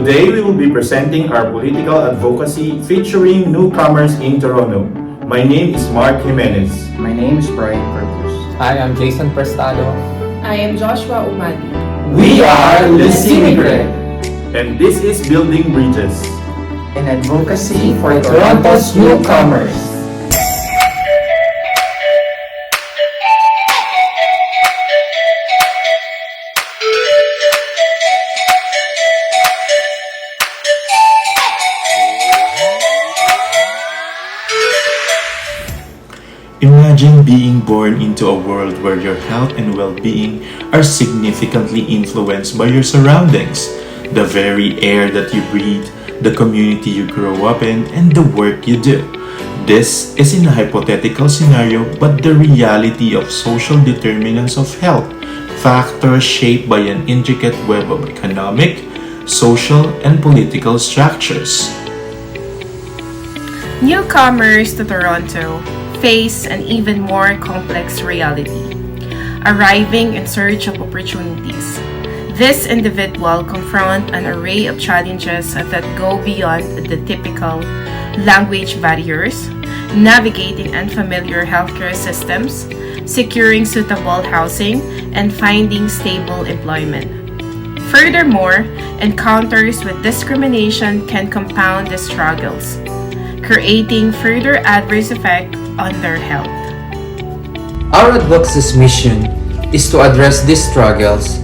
Today we will be presenting our political advocacy featuring newcomers in Toronto. My name is Mark Jimenez. My name is Brian CORPUZ. I am Jason Prestado. I am Joshua UMALI. We are Les Immigrants, And this is Building Bridges. an advocacy for Toronto's newcomers. Imagine being born into a world where your health and well-being are significantly influenced by your surroundings, the very air that you breathe, the community you grow up in, and the work you do. This is in a hypothetical scenario, but the reality of social determinants of health, factors shaped by an intricate web of economic, social, and political structures. Newcomers to Toronto face an even more complex reality, arriving in search of opportunities. This individual confront an array of challenges that go beyond the typical language barriers, navigating unfamiliar healthcare systems, securing suitable housing, and finding stable employment. Furthermore, encounters with discrimination can compound the struggles, creating further adverse effects on their health. Our advocacy's mission is to address these struggles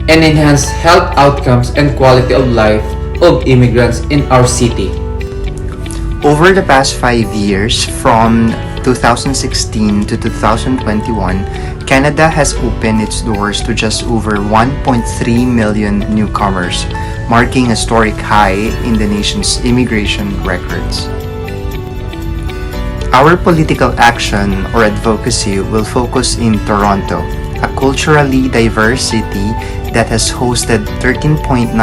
and enhance health outcomes and quality of life of immigrants in our city. Over the past 5 years, from 2016 to 2021, Canada has opened its doors to just over 1.3 million newcomers, marking a historic high in the nation's immigration records. Our political action or advocacy will focus in Toronto, a culturally diverse city that has hosted 13.9%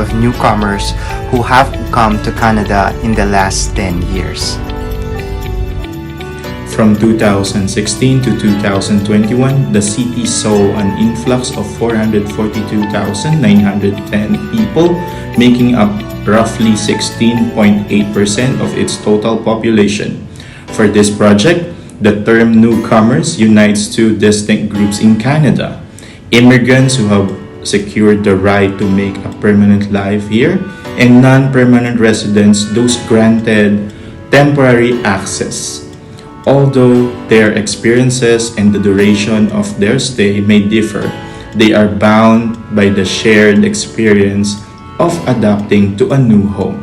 of newcomers who have come to Canada in the last 10 years. From 2016 to 2021, the city saw an influx of 442,910 people, making up roughly 16.8% of its total population. For this project, the term newcomers unites two distinct groups in Canada: immigrants who have secured the right to make a permanent life here, and non-permanent residents, those granted temporary access. Although their experiences and the duration of their stay may differ, they are bound by the shared experience of adapting to a new home.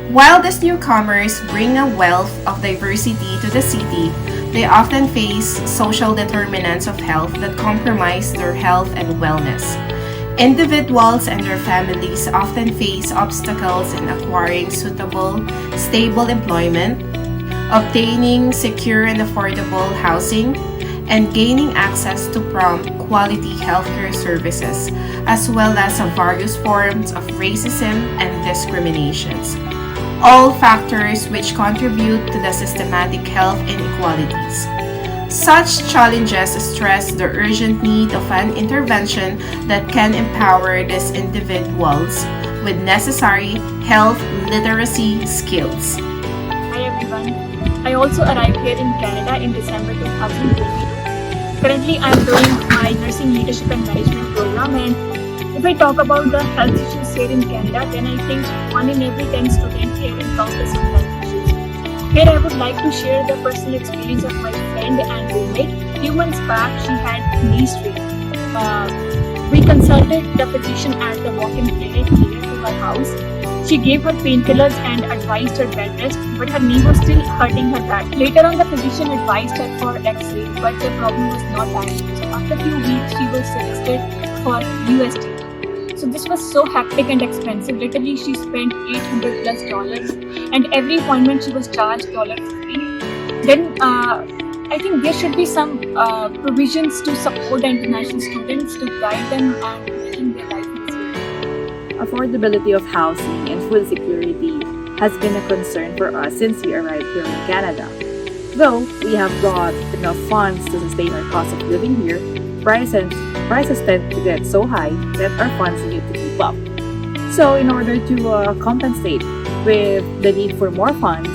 While these newcomers bring a wealth of diversity to the city, they often face social determinants of health that compromise their health and wellness. Individuals and their families often face obstacles in acquiring suitable, stable employment, obtaining secure and affordable housing, and gaining access to prompt quality healthcare services, as well as various forms of racism and discriminations. All factors which contribute to the systematic health inequalities. Such challenges stress the urgent need of an intervention that can empower these individuals with necessary health literacy skills. Hi everyone. I also arrived here in Canada in December 2022. Currently, I am doing my nursing leadership and management program, and if I talk about the health issues here in Canada, then I think 1 in every 10 students here encounters some health issues. Here I would like to share the personal experience of my friend and roommate. Few months back, she had knee strain. We consulted the physician at the walk-in clinic near to her house. She gave her painkillers and advised her bed rest, but her knee was still hurting her bad. Later on, the physician advised her for X-ray, but the problem was not diagnosed. After a few weeks, she was suggested for UST. So this was so hectic and expensive. Literally, she spent $800+, and every appointment she was charged $50. Then I think there should be some provisions to support the international students to guide them and making their life easier. Affordability of housing and food security has been a concern for us since we arrived here in Canada. Though we have got enough funds to sustain our cost of living here, prices tend to get so high that our funds need to keep up. So, in order to compensate with the need for more funds,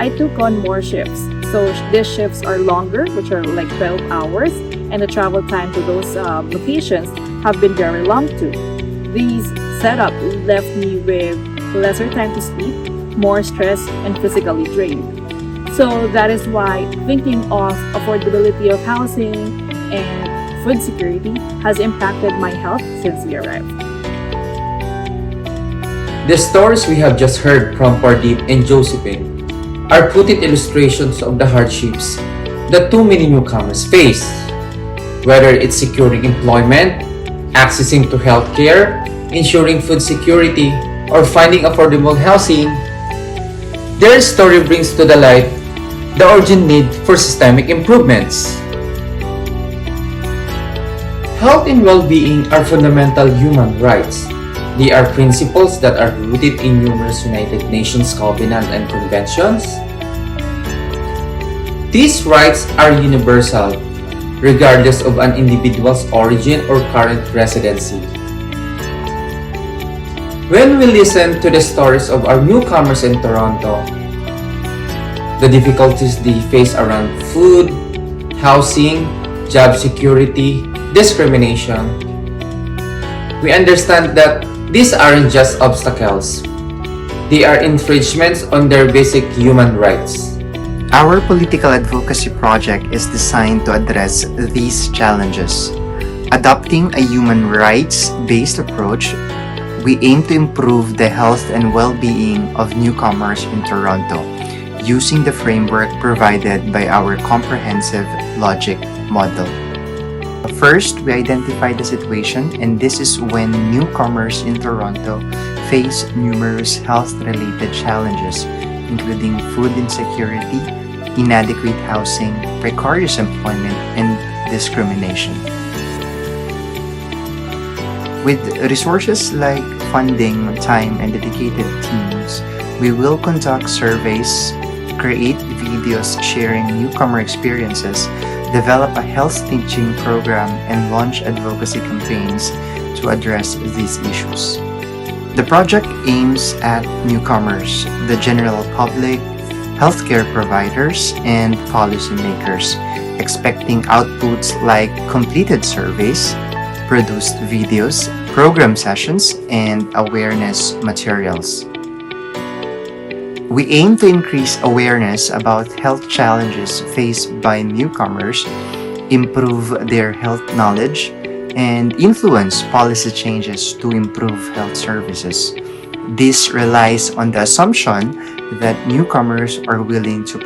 I took on more shifts. So, these shifts are longer, which are like 12 hours, and the travel time to those locations have been very long too. These setup left me with lesser time to sleep, more stressed, and physically drained. So that is why thinking of affordability of housing and food security has impacted my health since we arrived. The stories we have just heard from Pardeep and Josephine are putting illustrations of the hardships that too many newcomers face, whether it's securing employment, accessing to healthcare, ensuring food security, or finding affordable housing. Their story brings to the light the urgent need for systemic improvements. Health and well-being are fundamental human rights. They are principles that are rooted in numerous United Nations covenants and conventions. These rights are universal, regardless of an individual's origin or current residency. When we listen to the stories of our newcomers in Toronto, the difficulties they face around food, housing, job security, discrimination, we understand that these aren't just obstacles. They are infringements on their basic human rights. Our political advocacy project is designed to address these challenges. Adopting a human rights-based approach, we aim to improve the health and well-being of newcomers in Toronto using the framework provided by our comprehensive logic model. First, we identify the situation, and this is when newcomers in Toronto face numerous health-related challenges, including food insecurity, inadequate housing, precarious employment, and discrimination. With resources like funding, time, and dedicated teams, we will conduct surveys, create videos sharing newcomer experiences, develop a health teaching program, and launch advocacy campaigns to address these issues. The project aims at newcomers, the general public, healthcare providers, and policymakers, expecting outputs like completed surveys, produced videos, program sessions, and awareness materials. We aim to increase awareness about health challenges faced by newcomers, improve their health knowledge, and influence policy changes to improve health services. This relies on the assumption that newcomers are willing to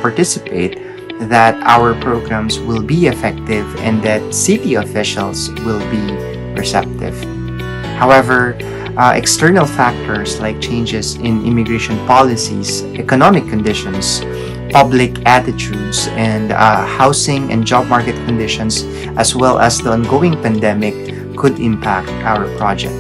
participate, that our programs will be effective, and that city officials will be receptive. However, external factors like changes in immigration policies, economic conditions, public attitudes, and housing and job market conditions, as well as the ongoing pandemic, could impact our project.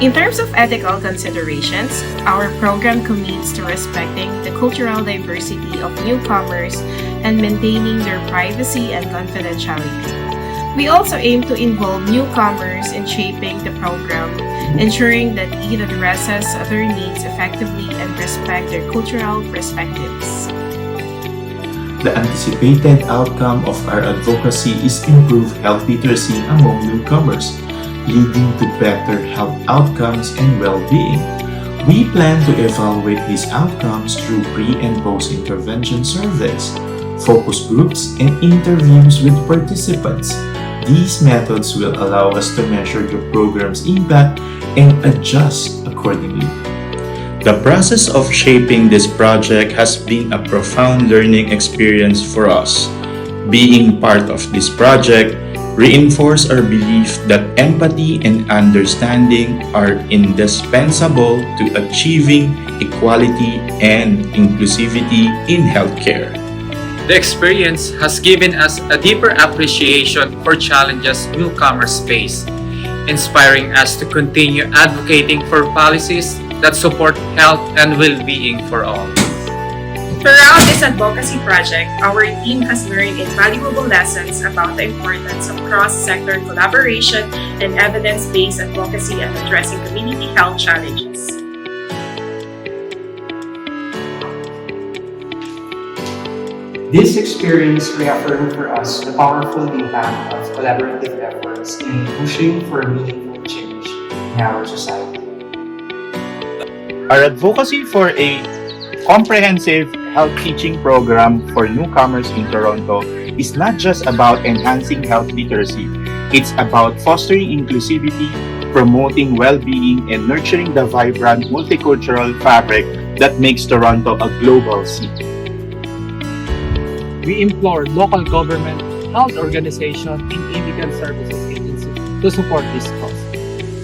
In terms of ethical considerations, our program commits to respecting the cultural diversity of newcomers and maintaining their privacy and confidentiality. We also aim to involve newcomers in shaping the program, ensuring that it addresses their needs effectively and respect their cultural perspectives. The anticipated outcome of our advocacy is improved health literacy among newcomers, leading to better health outcomes and well-being. We plan to evaluate these outcomes through pre- and post-intervention surveys, focus groups, and interviews with participants. These methods will allow us to measure the program's impact and adjust accordingly. The process of shaping this project has been a profound learning experience for us. Being part of this project reinforced our belief that empathy and understanding are indispensable to achieving equality and inclusivity in healthcare. The experience has given us a deeper appreciation for challenges newcomers face, inspiring us to continue advocating for policies that support health and well-being for all. Throughout this advocacy project, our team has learned invaluable lessons about the importance of cross-sector collaboration and evidence-based advocacy and addressing community health challenges. This experience reaffirmed for us the powerful impact of collaborative efforts in pushing for meaningful change in our society. Our advocacy for a comprehensive health teaching program for newcomers in Toronto is not just about enhancing health literacy. It's about fostering inclusivity, promoting well-being, and nurturing the vibrant multicultural fabric that makes Toronto a global city. We implore local government, health organizations, and immigrant services agencies to support this cause.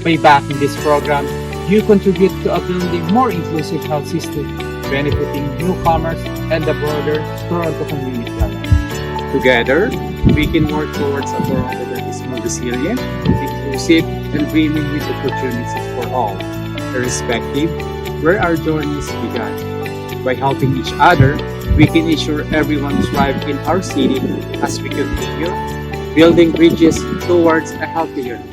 By backing this program, you contribute to a building more inclusive health system, benefiting newcomers and the broader Toronto community alike. Together, we can work towards a Toronto that is more resilient, inclusive, and brimming with opportunities for all, irrespective where our journeys began. By helping each other, we can ensure everyone thrives in our city as we continue building bridges towards a healthier